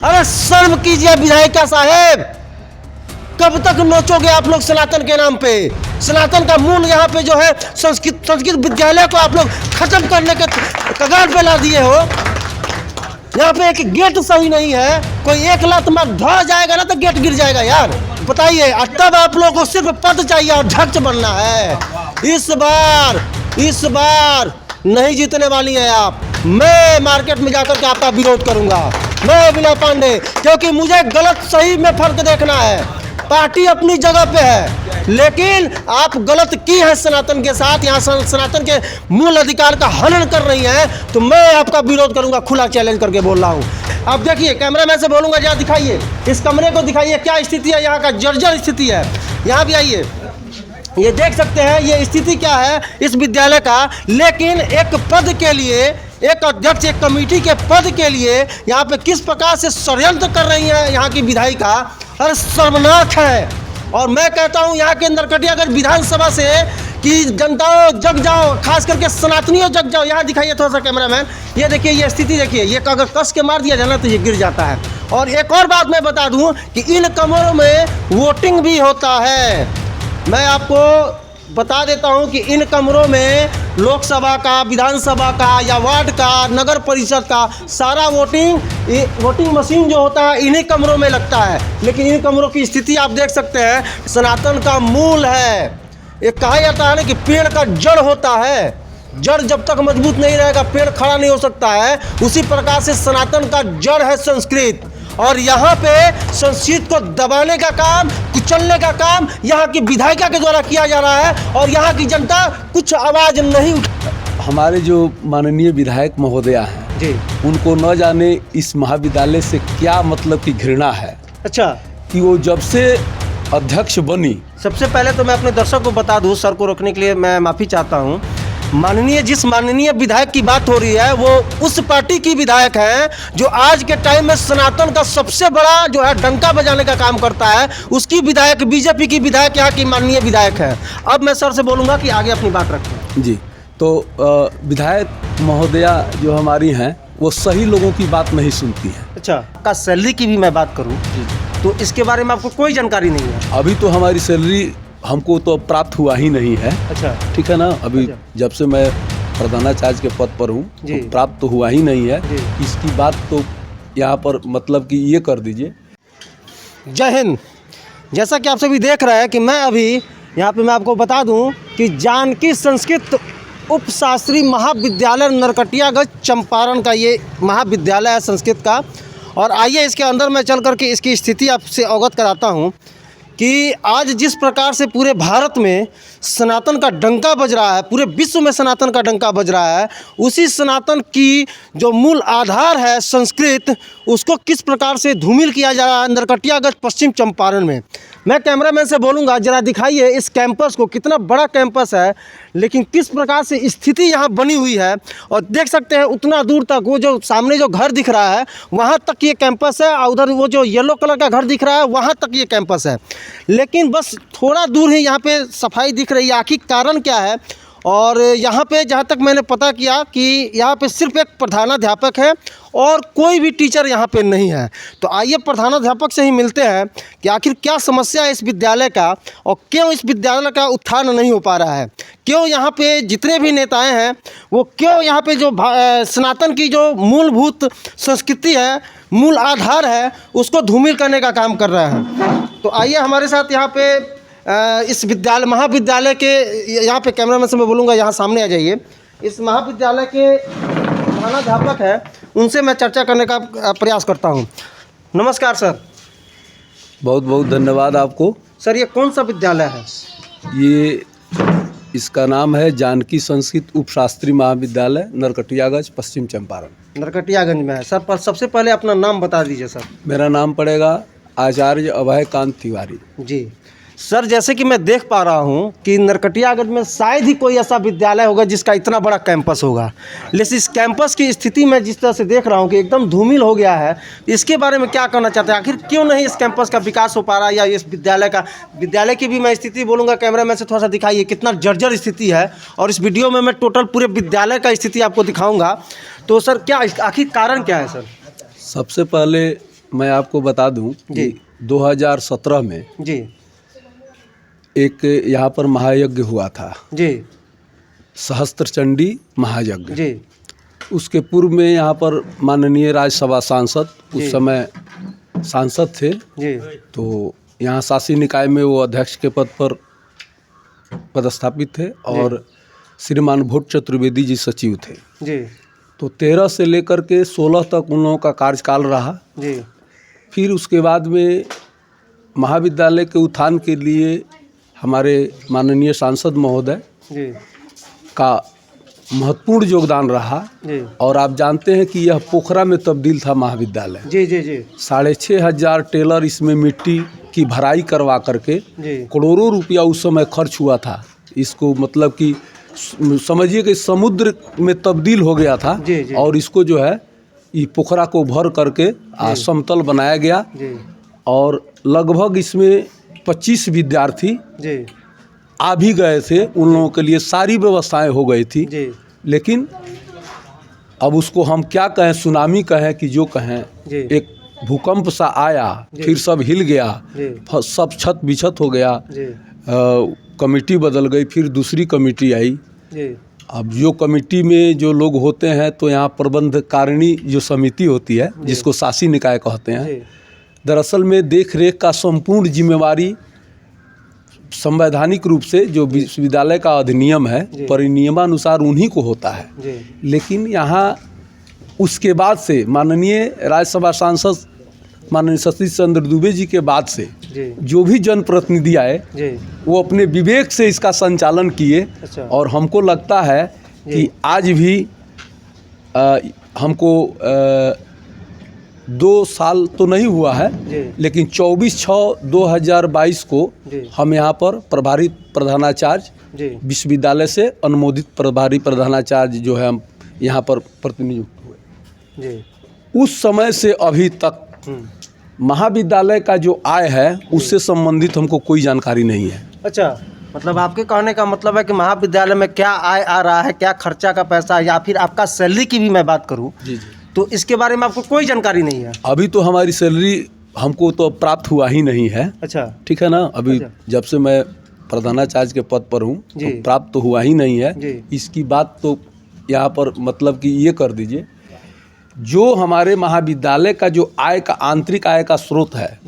अरे शर्म कीजिए विधायक साहेब, कब तक नोचोगे आप लोग सनातन के नाम पे। सनातन का मूल यहाँ पे जो है संस्कृत विद्यालय को आप लोग खत्म करने के कगार पे ला दिए हो। यहाँ पे एक गेट सही नहीं है, कोई एक लात मार धो जाएगा ना तो गेट गिर जाएगा यार। बताइए, तब आप लोगों को सिर्फ पद चाहिए और अध्यक्ष बनना है। इस बार नहीं जीतने वाली है आप। मैं मार्केट में जाकर के आपका विरोध करूंगा, मैं विनय पांडे, क्योंकि मुझे गलत सही में फर्क देखना है। पार्टी अपनी जगह पे है, लेकिन आप गलत की है सनातन के साथ, यहाँ सनातन के मूल अधिकार का हनन कर रही है, तो मैं आपका विरोध करूंगा। खुला चैलेंज करके बोल रहा हूँ। आप देखिए, कैमरामैन से बोलूंगा, जरा दिखाइए इस कमरे को, दिखाइए क्या स्थिति है यहाँ का। जर्जर स्थिति है। यहाँ भी आइए, ये देख सकते हैं ये स्थिति क्या है इस विद्यालय का। लेकिन एक पद के लिए, एक अध्यक्ष, एक कमेटी के पद के लिए यहाँ पे किस प्रकार से षड्यंत्र कर रही है यहाँ की विधायिका, अरे शर्मनाक है। और मैं कहता हूँ यहाँ के नरकटियागंज विधानसभा से कि जनताओं जग जाओ, खास करके सनातनियों जग जाओ। यहाँ दिखाइए थोड़ा सा कैमरामैन, ये देखिए ये स्थिति देखिए, ये अगर कस के मार दिया जाए ना तो ये गिर जाता है। और एक और बात मैं बता दूँ कि इन कमरों में वोटिंग भी होता है। मैं आपको बता देता हूं कि इन कमरों में लोकसभा का, विधानसभा का या वार्ड का, नगर परिषद का सारा वोटिंग मशीन जो होता है इन्हीं कमरों में लगता है। लेकिन इन कमरों की स्थिति आप देख सकते हैं, सनातन का मूल है। ये कहा जाता है ना कि पेड़ का जड़ होता है, जड़ जब तक मजबूत नहीं रहेगा पेड़ खड़ा नहीं हो सकता है। उसी प्रकार से सनातन का जड़ है संस्कृत, और यहाँ पे संस्कृत को दबाने का काम, कुचलने का काम यहाँ की विधायिका के द्वारा किया जा रहा है, और यहाँ की जनता कुछ आवाज नहीं उठा। हमारे जो माननीय विधायक महोदया हैं जी, उनको न जाने इस महाविद्यालय से क्या मतलब की घृणा है। अच्छा, कि वो जब से अध्यक्ष बनी, सबसे पहले तो मैं अपने दर्शक को बता दूं, सर को रोकने के लिए मैं माफ़ी चाहता हूं। जिस माननीय विधायक की बात हो रही है वो उस पार्टी की विधायक है जो आज के टाइम में सनातन का सबसे बड़ा जो है डंका बजाने का काम करता है। उसकी विधायक, बीजेपी की विधायक यहाँ की माननीय विधायक है। अब मैं सर से बोलूँगा कि आगे अपनी बात रखें। जी, तो विधायक महोदया जो हमारी हैं वो सही लोगों की बात नहीं सुनती हैं। अच्छा, का सैलरी की भी मैं बात करूँ तो इसके बारे में आपको कोई जानकारी नहीं है? अभी तो हमारी सैलरी हमको तो प्राप्त हुआ ही नहीं है। अच्छा, ठीक है ना। अभी अच्छा, जब से मैं प्रधानाचार्य के पद पर हूँ तो प्राप्त तो हुआ ही नहीं है। इसकी बात तो यहाँ पर मतलब कि ये कर दीजिए। जय हिंद। जैसा कि आप सभी देख रहे हैं कि मैं अभी यहाँ पे मैं आपको बता दूं कि जानकी संस्कृत उप शास्त्री महाविद्यालय नरकटियागंज चंपारण का ये महाविद्यालय है संस्कृत का। और आइए इसके अंदर मैं चल करके इसकी स्थिति आपसे अवगत कराता हूँ कि आज जिस प्रकार से पूरे भारत में सनातन का डंका बज रहा है, पूरे विश्व में सनातन का डंका बज रहा है, उसी सनातन की जो मूल आधार है संस्कृत, उसको किस प्रकार से धूमिल किया जा रहा है नरकटियागंज पश्चिम चंपारण में। मैं कैमरामैन से बोलूँगा जरा दिखाइए इस कैंपस को, कितना बड़ा कैंपस है, लेकिन किस प्रकार से स्थिति यहाँ बनी हुई है। और देख सकते हैं उतना दूर तक वो जो सामने जो घर दिख रहा है वहाँ तक ये कैंपस है, और उधर वो जो येलो कलर का घर दिख रहा है वहाँ तक ये कैंपस है। लेकिन बस थोड़ा दूर ही यहाँ पे सफाई दिख रही है। आखिर कारण क्या है? और यहाँ पे जहाँ तक मैंने पता किया कि यहाँ पे सिर्फ एक प्रधानाध्यापक है और कोई भी टीचर यहाँ पे नहीं है। तो आइए प्रधानाध्यापक से ही मिलते हैं कि आखिर क्या समस्या है इस विद्यालय का, और क्यों इस विद्यालय का उत्थान नहीं हो पा रहा है, क्यों यहाँ पे जितने भी नेताएं हैं वो क्यों यहाँ पे जो सनातन की जो मूलभूत संस्कृति है, मूल आधार है, उसको धूमिल करने का काम कर रहे हैं। तो आइए हमारे साथ यहाँ पे इस विद्यालय महाविद्यालय के यहाँ पे कैमरामैन से मैं बोलूँगा यहाँ सामने आ जाइए। इस महाविद्यालय के प्रधानाध्यापक है, उनसे मैं चर्चा करने का प्रयास करता हूँ। नमस्कार सर। बहुत बहुत धन्यवाद आपको। सर ये कौन सा विद्यालय है? ये इसका नाम है जानकी संस्कृत उप शास्त्री महाविद्यालय नरकटियागंज पश्चिम चंपारण। नरकटियागंज में है सर। पर सबसे पहले अपना नाम बता दीजिए सर। मेरा नाम पड़ेगा आचार्य अभय कांत तिवारी। जी सर, जैसे कि मैं देख पा रहा हूं कि नरकटियागंज में शायद ही कोई ऐसा विद्यालय होगा जिसका इतना बड़ा कैंपस होगा, लेकिन इस कैंपस की स्थिति मैं जिस तरह से देख रहा हूं कि एकदम धूमिल हो गया है। इसके बारे में क्या कहना चाहते हैं? आखिर क्यों नहीं इस कैंपस का विकास हो पा रहा है, या इस विद्यालय की भी मैं स्थिति बोलूँगा। कैमरामैन से थोड़ा सा दिखाइए कितना जर्जर स्थिति है, और इस वीडियो में मैं टोटल पूरे विद्यालय का स्थिति आपको दिखाऊँगा। तो सर क्या आखिर कारण क्या है सर? सबसे पहले मैं आपको बता दूं कि 2017 में जी एक यहाँ पर महायज्ञ हुआ था जी सहस्त्र चंडी महायज्ञ। जी उसके पूर्व में यहाँ पर माननीय राज्यसभा सांसद उस समय सांसद थे जी तो यहाँ शासी निकाय में वो अध्यक्ष के पद पर पदस्थापित थे और श्रीमान भट्ट चतुर्वेदी जी सचिव थे जी। तो 13 से लेकर के 16 तक उन लोगों का कार्यकाल रहा जी। फिर उसके बाद में महाविद्यालय के उत्थान के लिए हमारे माननीय सांसद महोदय जी का महत्वपूर्ण योगदान रहा जी। और आप जानते हैं कि यह पोखरा में तब्दील था महाविद्यालय। जी जी जी। 6,500 टेलर इसमें मिट्टी की भराई करवा करके करोड़ों रुपया उस समय खर्च हुआ था। इसको मतलब कि समझिए कि समुद्र में तब्दील हो गया था और इसको जो है ये पोखरा को भर करके समतल बनाया गया और लगभग इसमें 25 विद्यार्थी आ भी गए थे। उन लोगों के लिए सारी व्यवस्थाएं हो गई थी लेकिन अब उसको हम क्या कहें, सुनामी कहें कि जो कहें, एक भूकंप सा आया फिर सब हिल गया, सब छत बिछत हो गया, कमेटी बदल गई, फिर दूसरी कमेटी आई। अब जो कमेटी में जो लोग होते हैं तो यहाँ प्रबंधकारिणी जो समिति होती है जिसको शासी निकाय कहते हैं, दरअसल में देख रेख का संपूर्ण जिम्मेवारी संवैधानिक रूप से जो विश्वविद्यालय का अधिनियम है परिनियमानुसार उन्हीं को होता है। लेकिन यहाँ उसके बाद से माननीय राज्यसभा सांसद माननीय सतीश चंद्र दुबे जी के बाद से जो भी जनप्रतिनिधि आए वो अपने विवेक से इसका संचालन किए। और हमको लगता है कि आज भी हमको 2 साल तो नहीं हुआ है लेकिन 24/6/2022 को हम यहाँ पर प्रभारी प्रधानाचार्य विश्वविद्यालय से अनुमोदित प्रभारी प्रधानाचार्य जो है हम यहाँ पर प्रतिनियुक्त हुए। उस समय से अभी तक महाविद्यालय का जो आय है उससे संबंधित हमको कोई जानकारी नहीं है। अच्छा, मतलब आपके कहने का मतलब है कि महाविद्यालय में क्या आय आ रहा है, क्या खर्चा का पैसा, या फिर आपका सैलरी की भी मैं बात करूं तो इसके बारे में आपको कोई जानकारी नहीं है? अभी तो हमारी सैलरी हमको तो प्राप्त हुआ ही नहीं है। अच्छा, ठीक है ना। अभी जब से मैं प्रधानाचार्य के पद पर हूँ तो प्राप्त तो हुआ ही नहीं है। इसकी बात तो यहाँ पर मतलब कि ये कर दीजिए, जो हमारे महाविद्यालय का जो आय का आंतरिक आय का स्रोत है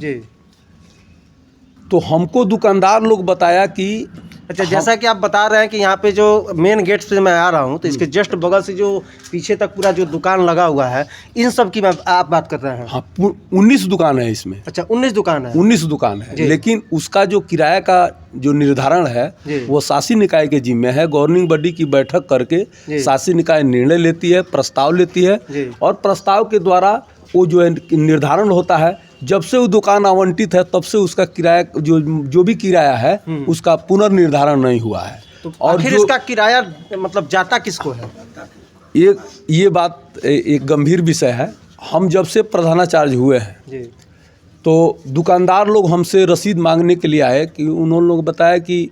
तो हमको दुकानदार लोग बताया कि अच्छा, जैसा कि आप बता रहे हैं कि यहाँ पे जो मेन गेट से मैं आ रहा हूँ तो इसके जस्ट बगल से जो पीछे तक पूरा जो दुकान लगा हुआ है इन सब की आप बात कर रहे हैं? हाँ, 19 दुकान है इसमें। अच्छा, 19 दुकान है। 19 दुकान है लेकिन उसका जो किराया का जो निर्धारण है वो शासी निकाय के जिम्मे है। गवर्निंग बॉडी की बैठक करके शासी निकाय निर्णय लेती है, प्रस्ताव लेती है और प्रस्ताव के द्वारा वो जो है निर्धारण होता है। जब से वो दुकान आवंटित है तब से उसका किराया जो भी किराया है उसका पुनर्निर्धारण नहीं हुआ है। तो और फिर इसका किराया मतलब जाता किसको है? ये बात एक गंभीर विषय है। हम जब से प्रधानाचार्य हुए हैं तो दुकानदार लोग हमसे रसीद मांगने के लिए आए कि उन्होंने लोग बताया कि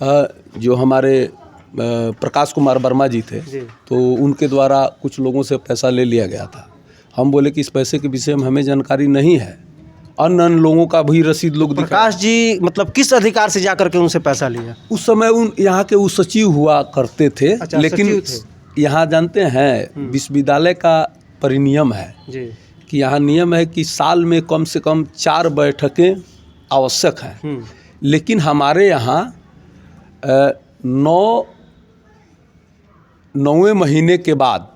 जो हमारे प्रकाश कुमार वर्मा जी थे तो उनके द्वारा कुछ लोगों से पैसा ले लिया गया था। हम बोले कि इस पैसे के विषय में हमें जानकारी नहीं है। अन्य लोगों का भी रसीद लोग दिखा। प्रकाश जी मतलब किस अधिकार से जाकर के उनसे पैसा लिया? उस समय उन यहाँ के वो सचिव हुआ करते थे। अच्छा, लेकिन यहाँ जानते हैं विश्वविद्यालय का परिनियम है कि यहाँ नियम है कि साल में कम से कम 4 बैठकें आवश्यक हैं। लेकिन हमारे यहाँ 9वें महीने के बाद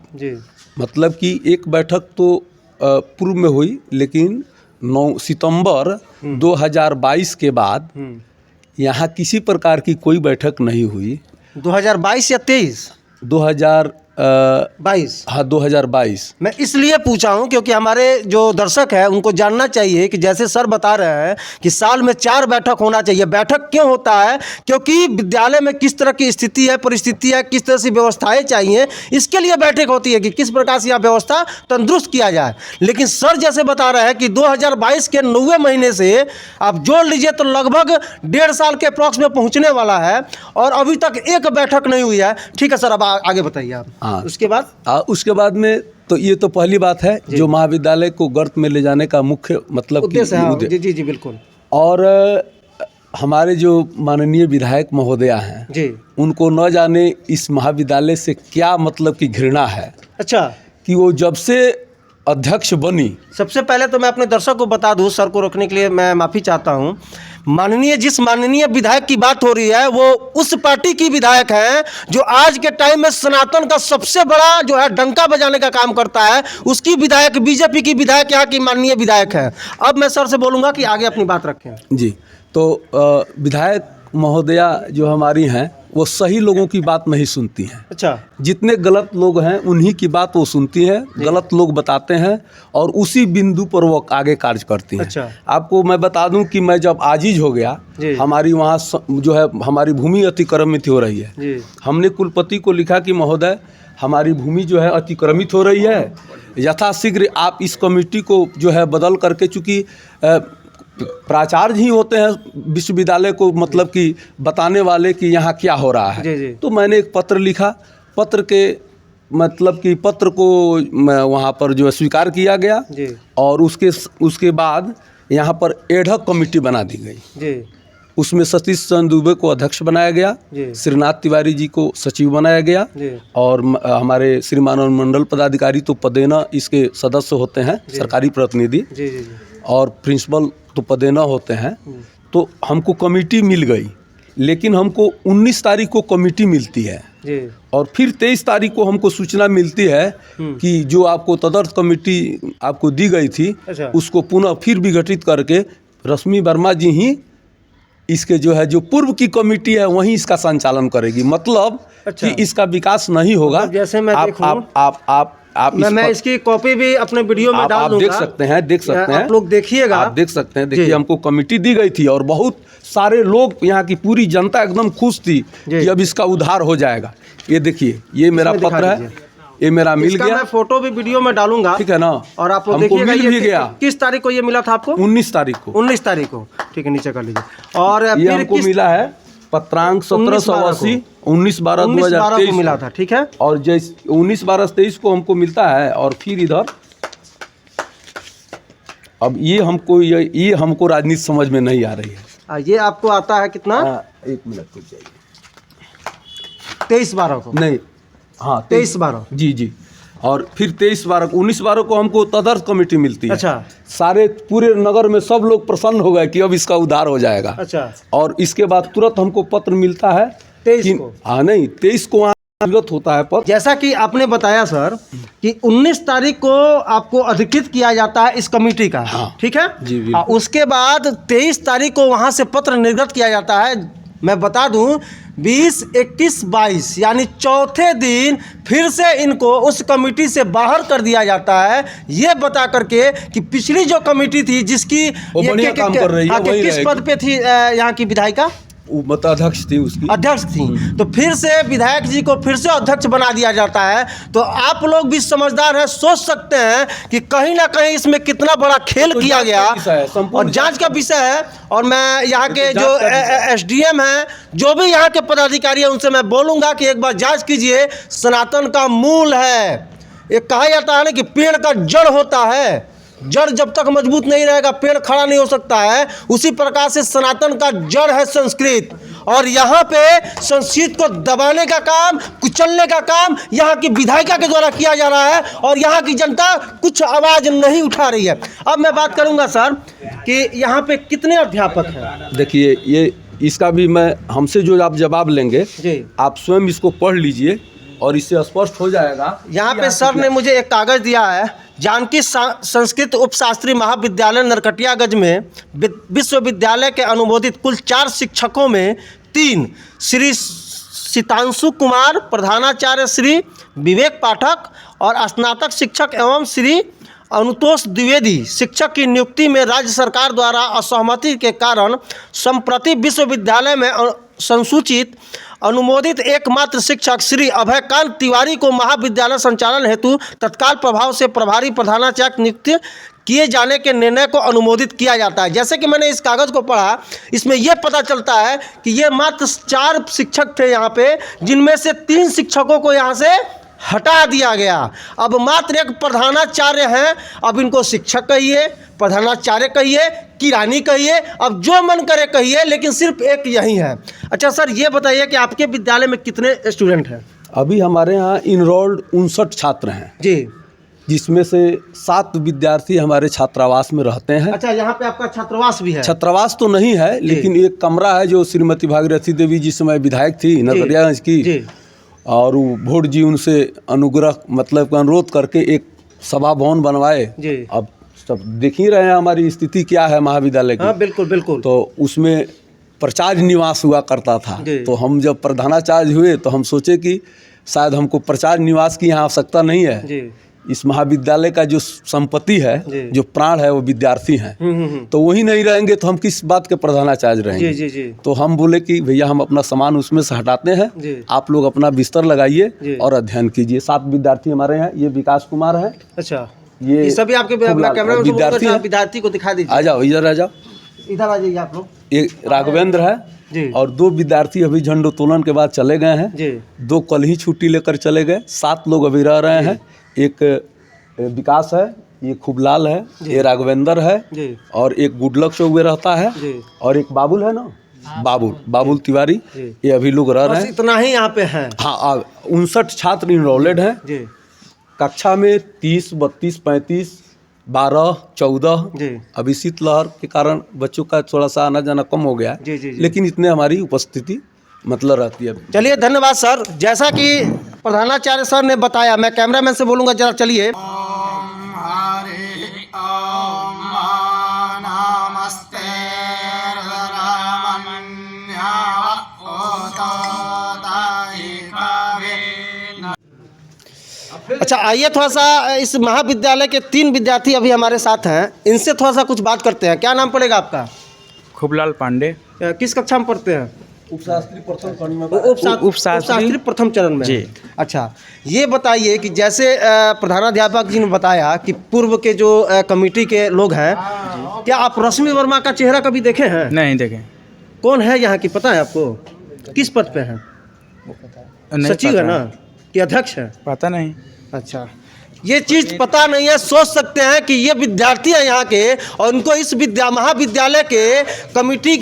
मतलब कि एक बैठक तो पूर्व में हुई लेकिन 9 सितंबर 2022 के बाद यहाँ किसी प्रकार की कोई बैठक नहीं हुई। 2022 या 23? 2022। हाँ, 2022। मैं इसलिए पूछा हूँ क्योंकि हमारे जो दर्शक हैं उनको जानना चाहिए कि जैसे सर बता रहे हैं कि साल में 4 बैठक होना चाहिए। बैठक क्यों होता है? क्योंकि विद्यालय में किस तरह की स्थिति है, परिस्थिति है, किस तरह से व्यवस्थाएं चाहिए, इसके लिए बैठक होती है कि किस प्रकार से यहाँ व्यवस्था तंदुरुस्त किया जाए। लेकिन सर जैसे बता रहे हैं कि 2022 के 9वें महीने से आप जोड़ लीजिए तो लगभग 1.5 साल के अप्रॉक्स में पहुँचने वाला है और अभी तक एक बैठक नहीं हुई है। ठीक है सर, अब आगे बताइए आप। हाँ, उसके बाद उसके बाद में तो ये तो पहली बात है जो महाविद्यालय को गर्त में ले जाने का मुख्य मतलब उद्देश्य है। जी जी जी बिल्कुल। और हमारे जो माननीय विधायक महोदया हैं जी, उनको न जाने इस महाविद्यालय से क्या मतलब की घृणा है। अच्छा, कि वो जब से अध्यक्ष बनी, सबसे पहले तो मैं अपने दर्शक को बता दूं, सर को रोकने के लिए मैं माफ़ी चाहता हूं। जिस माननीय विधायक की बात हो रही है वो उस पार्टी की विधायक हैं जो आज के टाइम में सनातन का सबसे बड़ा जो है डंका बजाने का काम करता है। उसकी विधायक, बीजेपी की विधायक यहाँ की माननीय विधायक है। अब मैं सर से बोलूँगा कि आगे अपनी बात रखें। जी, तो विधायक महोदया जो हमारी हैं वो सही लोगों की बात नहीं सुनती हैं। अच्छा, जितने गलत लोग हैं उन्हीं की बात वो सुनती हैं, गलत लोग बताते हैं और उसी बिंदु पर वो आगे कार्य करती हैं। अच्छा, आपको मैं बता दूं कि मैं जब आजीज हो गया, हमारी वहाँ जो है हमारी भूमि अतिक्रमित हो रही है। हमने कुलपति को लिखा कि महोदय हमारी भूमि जो है अतिक्रमित हो रही है, यथाशीघ्र आप इस कमेटी को जो है बदल करके, चूँकि प्राचार्य ही होते हैं विश्वविद्यालय को मतलब कि बताने वाले कि यहाँ क्या हो रहा है। जी। तो मैंने एक पत्र लिखा, पत्र के मतलब कि पत्र को वहाँ पर जो है स्वीकार किया गया जी। और उसके बाद यहाँ पर एडहॉक कमेटी बना दी गई जी। उसमें सतीश चंद्र दुबे को अध्यक्ष बनाया गया, श्रीनाथ तिवारी जी को सचिव बनाया गया और हमारे श्रीमान मंडल पदाधिकारी तो पदेना इसके सदस्य होते हैं, सरकारी प्रतिनिधि और प्रिंसिपल तो पदेना होते हैं। तो हमको कमेटी मिल गई, लेकिन हमको 19 तारीख को कमेटी मिलती है और फिर 23 तारीख को हमको सूचना मिलती है कि जो आपको तदर्थ कमेटी आपको दी गई थी उसको पुनः फिर विघटित करके रश्मि वर्मा जी ही इसके जो है जो पूर्व की कमेटी है वहीं इसका संचालन करेगी। मतलब कि इसका विकास नहीं होगा। जैसे मैं आप मैं इसकी कॉपी भी अपने वीडियो में डाल दूंगा, देख सकते हैं आप लोग देखिएगा, आप देख सकते हैं। देखिए हमको कमेटी दी गई थी और बहुत सारे लोग, यहाँ की पूरी जनता एकदम खुश थी कि अब इसका उद्धार हो जाएगा। ये देखिए, ये मेरा पत्र है, ये मेरा मिल गया। मैं फोटो भी वीडियो में डालूंगा, ठीक है ना। और आप लोग देखिएगा ये गया। किस तारीख को ये मिला था आपको? 19 तारीख को। 19 तारीख को, ठीक है, नीचे कर लीजिए। और ये हमको मिला है पत्रांक 1780 19/12/2023 को मिला था, ठीक है। और जैसे 19/12/23 को हमको मिलता है और फिर इधर अब ये हमको राजनीति समझ में नहीं आ रही है। ये आपको आता है कितना? 1 मिनट रुक जाइए। 23/12 को नहीं, हाँ 23/12 जी। और फिर 23/12 को 19/12 को हमको तदर्थ कमेटी मिलती है। अच्छा। सारे पूरे नगर में सब लोग प्रसन्न हो गए कि अब इसका उद्धार हो जाएगा। अच्छा। और इसके बाद तुरंत हमको पत्र मिलता है 23 को। हाँ नहीं, 23 को वहाँ होता है पत्र। जैसा कि आपने बताया सर कि 19 तारीख को आपको अधिकृत किया जाता है इस कमेटी का, हाँ, ठीक है जी। उसके बाद 23 तारीख को वहाँ से पत्र निर्गत किया जाता है। मैं बता दूं 20, 21, 22 यानी चौथे दिन फिर से इनको उस कमेटी से बाहर कर दिया जाता है, ये बता करके कि पिछली जो कमेटी थी जिसकी काम कर रही है, किस पद पे थी यहाँ की विधायिका, अध्यक्ष थी, उसकी अध्यक्ष थी, तो फिर से विधायक जी को फिर से अध्यक्ष बना दिया जाता है। तो आप लोग भी समझदार हैं, सोच सकते हैं कि कहीं ना कहीं इसमें कितना बड़ा खेल किया गया और जांच का विषय है। और मैं यहाँ के जो एसडीएम हैं, जो भी यहाँ के पदाधिकारी हैं, उनसे मैं बोलूँगा कि एक बार जांच कीजिए। सनातन का मूल है, ये कहा जाता है ना कि पेड़ का जड़ होता है, जड़ जब तक मजबूत नहीं रहेगा पेड़ खड़ा नहीं हो सकता है। उसी प्रकार से सनातन का जड़ है संस्कृत, और यहाँ पे संस्कृत को दबाने का काम, कुचलने का काम यहाँ की विधायिका के द्वारा किया जा रहा है और यहाँ की जनता कुछ आवाज़ नहीं उठा रही है। अब मैं बात करूँगा सर कि यहाँ पे कितने अध्यापक हैं। देखिए, ये इसका भी मैं हमसे जो आप जवाब लेंगे जी, आप स्वयं इसको पढ़ लीजिए और इससे स्पष्ट हो जाएगा। यहाँ पे सर ने मुझे एक कागज़ दिया है, जानकी संस्कृत उपशास्त्री महाविद्यालय नरकटियागंज में विश्वविद्यालय के अनुमोदित कुल 4 शिक्षकों में 3 श्री सीतांशु कुमार, प्रधानाचार्य श्री विवेक पाठक और स्नातक शिक्षक एवं श्री अनुतोष द्विवेदी शिक्षक की नियुक्ति में राज्य सरकार द्वारा असहमति के कारण संप्रति विश्वविद्यालय में संसूचित अनुमोदित एकमात्र शिक्षक श्री अभयकांत तिवारी को महाविद्यालय संचालन हेतु तत्काल प्रभाव से प्रभारी प्रधानाचार्य नियुक्त किए जाने के निर्णय को अनुमोदित किया जाता है। जैसे कि मैंने इस कागज़ को पढ़ा, इसमें यह पता चलता है कि ये मात्र 4 शिक्षक थे यहाँ पे, जिनमें से 3 शिक्षकों को यहाँ से हटा दिया गया। अब मात्र एक प्रधानाचार्य हैं, अब इनको शिक्षक कहिए, प्रधानाचार्य कहिए, किरानी कहिए, अब जो मन करे कहिए, लेकिन सिर्फ एक यही है। अच्छा सर, ये बताइए कि आपके विद्यालय में कितने स्टूडेंट हैं? अभी हमारे यहाँ इनरोल्ड 59 छात्र हैं जी, जिसमें से 7 विद्यार्थी हमारे छात्रावास में रहते हैं। अच्छा, यहाँ पे आपका छात्रावास भी है? छात्रावास तो नहीं है, लेकिन एक कमरा है जो श्रीमती भागीरथी देवी जिस समय विधायक थी नगरियागंज की, और वो भोट जी उनसे अनुग्रह मतलब अनुरोध करके एक सभा भवन बनवाए। अब सब देख ही रहे हैं हमारी स्थिति क्या है महाविद्यालय की। हाँ, बिल्कुल बिल्कुल। तो उसमें प्राचार्य निवास हुआ करता था, तो हम जब प्रधानाचार्य हुए तो हम सोचे कि शायद हमको प्राचार्य निवास की यहाँ आवश्यकता नहीं है। इस महाविद्यालय का जो संपत्ति है, जो प्राण है, वो विद्यार्थी हैं। तो वही नहीं रहेंगे तो हम किस बात के प्रधानाचार्य रहेंगे। तो हम बोले कि भैया हम अपना सामान उसमें से हटाते हैं, आप लोग अपना बिस्तर लगाइए और अध्ययन कीजिए। 7 विद्यार्थी हमारे हैं। ये विकास कुमार है। अच्छा, ये सभी आपके विद्यार्थी को दिखा दीजिए। आ जाओ, इधर आ जाओ, इधर आ जाइए आप लोग। एक राघवेंद्र है और 2 विद्यार्थी अभी झंडोत्तोलन के बाद चले गए हैं। 2 कल ही छुट्टी लेकर चले गए। 7 लोग अभी रह रहे हैं। एक विकास है, ये खूबलाल है, ये राघवेंद्र है, और एक गुडलक चौक में रहता है, और एक बाबुल है ना, बाबुल तिवारी, ये अभी लोग रह रहे हैं। इतना ही यहाँ पे है। हाँ, 59 छात्र इनरोल्ड हैं। कक्षा में 30, 32, 35, 12, 14। अभी शीतलहर के कारण बच्चों का थोड़ा सा आना जाना कम हो गया है, लेकिन इतने हमारी उपस्थिति मतलब रहती है। चलिए, धन्यवाद सर। जैसा कि प्रधानाचार्य सर ने बताया, मैं कैमरामैन से बोलूँगा जरा चलिए। अच्छा, आइए थोड़ा सा इस महाविद्यालय के 3 विद्यार्थी अभी हमारे साथ हैं, इनसे थोड़ा सा कुछ बात करते हैं। क्या नाम पड़ेगा आपका? खूबलाल पांडे। किस कक्षा में पढ़ते हैं? उपशास्त्री प्रथम चरण में। उपशास्त्री प्रथम चरण में जी। अच्छा, ये बताइए कि जैसे प्रधानाध्यापक जी ने बताया कि पूर्व के जो कमेटी के लोग हैं, क्या आप रश्मि वर्मा का चेहरा कभी देखे हैं? नहीं देखे। कौन है यहाँ की, पता है आपको? किस पद पे है? सचिव है ना कि अध्यक्ष है? पता नहीं। अच्छा, ये चीज़ पता नहीं है। सोच सकते हैं कि ये विद्यार्थी हैं यहाँ के, और उनको इस महाविद्यालय के कमेटी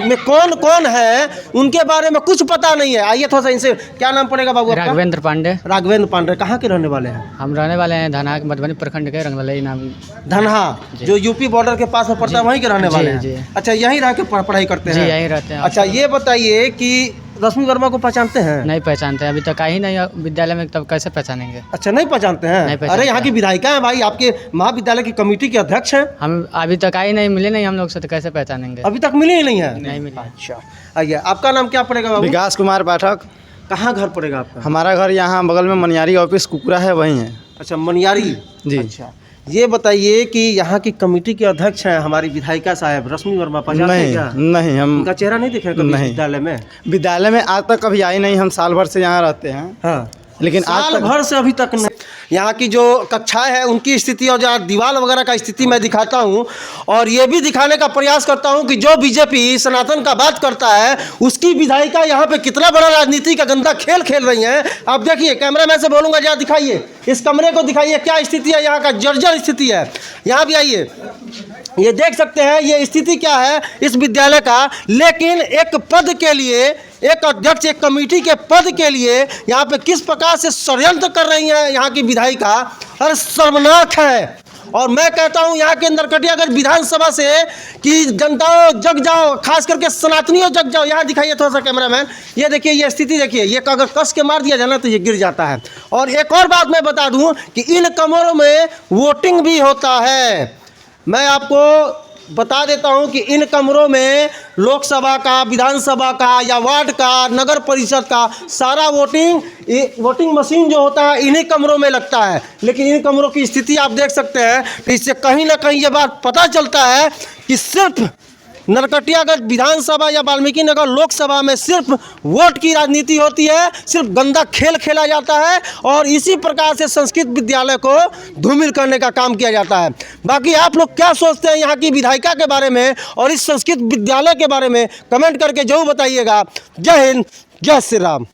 में कौन कौन है उनके बारे में कुछ पता नहीं है। आइए थोड़ा सा इनसे, क्या नाम पड़ेगा बाबू आपका? राघवेंद्र पांडे। राघवेंद्र पांडे कहाँ के रहने वाले हैं? हम रहने वाले हैं धनहा, मधुबनी प्रखंड के रंगलई नाम। धनहा, जो यूपी बॉर्डर के पास में पड़ता है, वहीं के रहने वाले हैं। अच्छा, यहीं रह के पढ़ाई करते हैं? यहीं रहते हैं। अच्छा, ये बताइए कि रश्मि वर्मा को पहचानते हैं? नहीं पहचानते हैं, अभी तक आई नहीं विद्यालय में, तब कैसे पहचानेंगे? अच्छा, नहीं पहचानते हैं? अरे यहाँ की विधायिका है भाई, आपके महाविद्यालय की कमेटी के अध्यक्ष हैं। हम अभी तक आई नहीं, मिले नहीं हम लोग से, तो कैसे पहचानेंगे? अभी तक मिले ही नहीं है? नहीं मिले। अच्छा, आइए, आपका नाम क्या पड़ेगा बाबू? विकास कुमार पाठक। कहाँ घर पड़ेगा आपका? हमारा घर यहाँ बगल में मनियारी ऑफिस कुकुरा है, वहीं है। अच्छा, मनियारी जी। अच्छा, ये बताइए कि यहाँ की कमेटी के अध्यक्ष हैं हमारी विधायिका साहब रश्मि वर्मा, पहचानते हैं क्या? नहीं, हम उनका चेहरा नहीं देखा कभी विद्यालय में? विद्यालय में आज तक कभी आई नहीं। हम साल भर से यहाँ रहते हैं। हाँ, लेकिन साल भर से अभी तक नहीं। यहाँ की जो कक्षाएं हैं उनकी स्थिति और जहाँ दीवार वगैरह का स्थिति मैं दिखाता हूँ, और ये भी दिखाने का प्रयास करता हूँ कि जो बीजेपी सनातन का बात करता है उसकी विधायिका यहाँ पे कितना बड़ा राजनीति का गंदा खेल खेल रही हैं। आप देखिए, कैमरामैन से बोलूँगा जहाँ दिखाइए, इस कमरे को दिखाइए, क्या स्थिति है यहाँ का, जर्जर स्थिति है। यहाँ भी आइए, ये देख सकते हैं ये स्थिति क्या है इस विद्यालय का। लेकिन एक पद के लिए, एक अध्यक्ष, एक कमेटी के पद के लिए यहाँ पे किस प्रकार से षड्यंत्र कर रही हैं यहाँ की विधायिका, अरे शर्मनाक है। और मैं कहता हूँ यहाँ के नरकटियागंज विधानसभा से कि जनताओं जग जाओ, खास करके सनातनियों जग जाओ। यहाँ दिखाइए थोड़ा सा कैमरामैन, ये देखिए ये स्थिति देखिए, ये अगर कस के मार दिया जाए ना तो ये गिर जाता है। और एक और बात मैं बता दूँ कि इन कमरों में वोटिंग भी होता है। मैं आपको बता देता हूं कि इन कमरों में लोकसभा का, विधानसभा का या वार्ड का, नगर परिषद का सारा वोटिंग मशीन जो होता है इन्हीं कमरों में लगता है। लेकिन इन कमरों की स्थिति आप देख सकते हैं, तो इससे कहीं ना कहीं ये बात पता चलता है कि सिर्फ नरकटियागंज विधानसभा या वाल्मीकि नगर लोकसभा में सिर्फ वोट की राजनीति होती है, सिर्फ गंदा खेल खेला जाता है, और इसी प्रकार से संस्कृत विद्यालय को धूमिल करने का काम किया जाता है। बाकी आप लोग क्या सोचते हैं यहाँ की विधायिका के बारे में और इस संस्कृत विद्यालय के बारे में, कमेंट करके जरूर बताइएगा। जय हिंद, जय श्री राम।